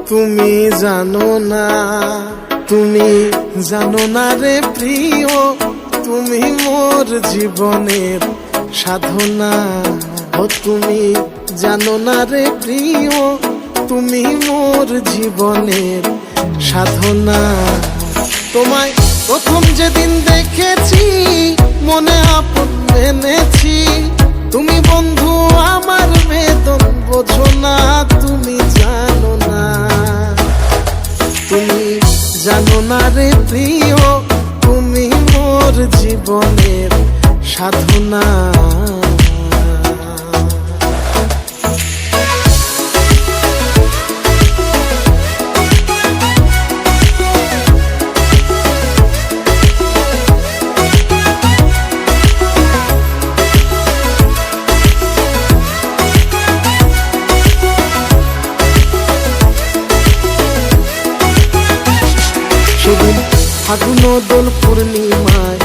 তুমি জানো না, তুমি জানো না রে প্রিয়, তুমি মোর জীবনের সাধনা। ও তুমি জানো না রে প্রিয়, তুমি মোর জীবনের সাধনা। তোমায় প্রথম যেদিন দেখেছি মনে আপন মেনেছি, তুমি বন্ধু আমার বেদন বোঝো না, তুমি জানো না, তুমি জানো না রে প্রিয়, তুমি মোর জীবনের সাধনা। ফাগুন দোল পূর্ণিমায়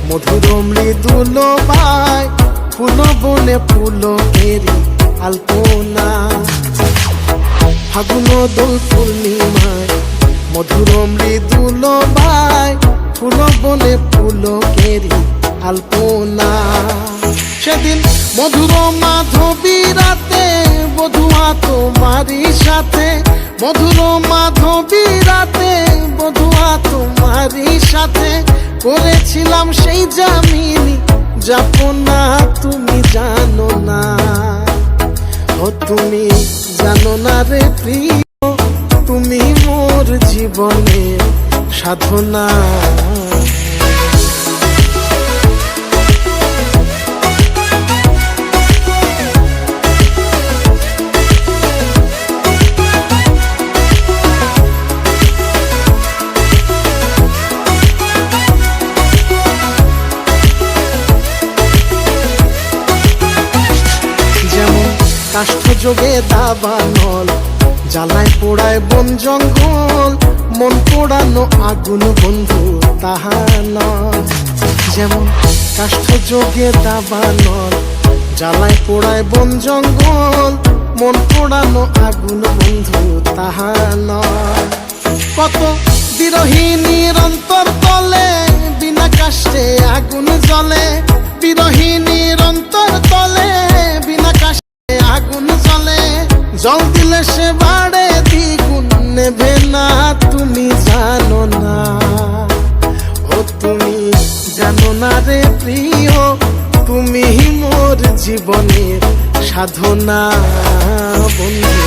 মধুর মৃদুল বাই, ফুল বনে ফুল এরি আলপনা। ফাগুন দোল পূর্ণিমায় মধুর মৃদুল বাই, ফুল বনে ফুল এরি আলপনা। সেদিন মধুর মাধবী রাতে বধুয়া তোমারই সাথে, মধুর মাধবী রাতে বধুয়া তোমারই সাথে করেছিলাম সেই জামিনী যাপনা। তুমি জানো না, ও তুমি জানো না রে প্রিয়, তুমি মোর জীবনের সাধনা। কাষ্ঠ যোগে দাবানল জ্বালায় পোড়ায় বন জঙ্গল, মন পোড়ানো আগুন বন্ধু তাহা নয়। যেমন কাষ্ঠ যোগে দাবানল জ্বালায় পোড়ায় বন জঙ্গল, মন পোড়ানো আগুন বন্ধু তাহা নয়। কত বিরহিণীর অন্তর তলে বিনা কাষ্ঠে আগুন জ্বলে, বিরহিণীর অন্তর তলে বিনা কাষ্ঠে আগুন জ্বলে, জল দিলে সে বাড়ে দ্বিগুণ নেবে না। তুমি জানো না, ও তুমি জানো না রে প্রিয়, তুমি মোর জীবনের সাধনা বন্ধু।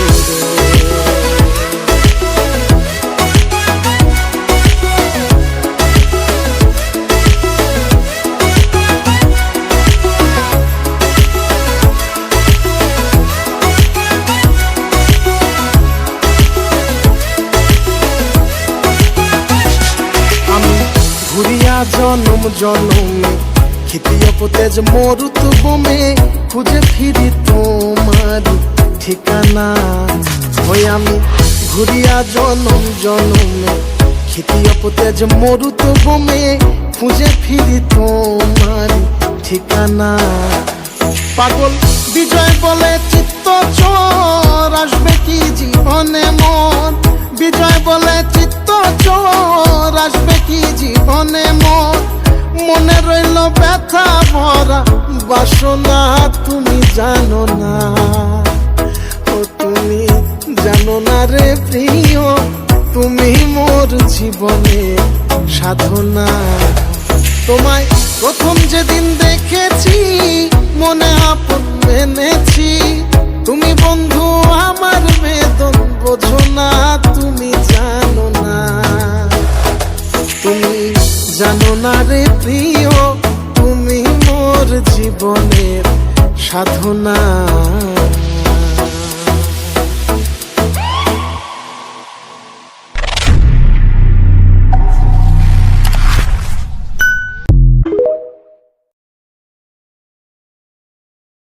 ঘুরিয়া জনম জনমে ক্ষিতীয় পোতেজ মরুত বোমে, খুঁজে ফিরি তোমার ঠিকানা। হই আমি ঘুরিয়া জনম জনমে ক্ষিতীয় পোতেজ মরুত বোমে, খুঁজে ফিরি তোমার ঠিকানা। পাগল বিজয় বলে চিত্ত চোর আসবে কি জীবনে মন, বিজয় বলে চিত্ত চোর আসবে কি জীবনে মন। মনে রইল ব্যথা ভরা বাসনা, তুমি জানো না, ও তুমি জানো না রে প্রিয়, তুমি মোর জীবনের সাধনা। তোমায় প্রথম যেদিন দেখেছি মনে আপন মেনেছি, তুমি বন্ধু আমার বেদন বোঝো না, তুমি জানো না, তুমি জানো না রে প্রিয়, তুমি মোর জীবনের সাধনা।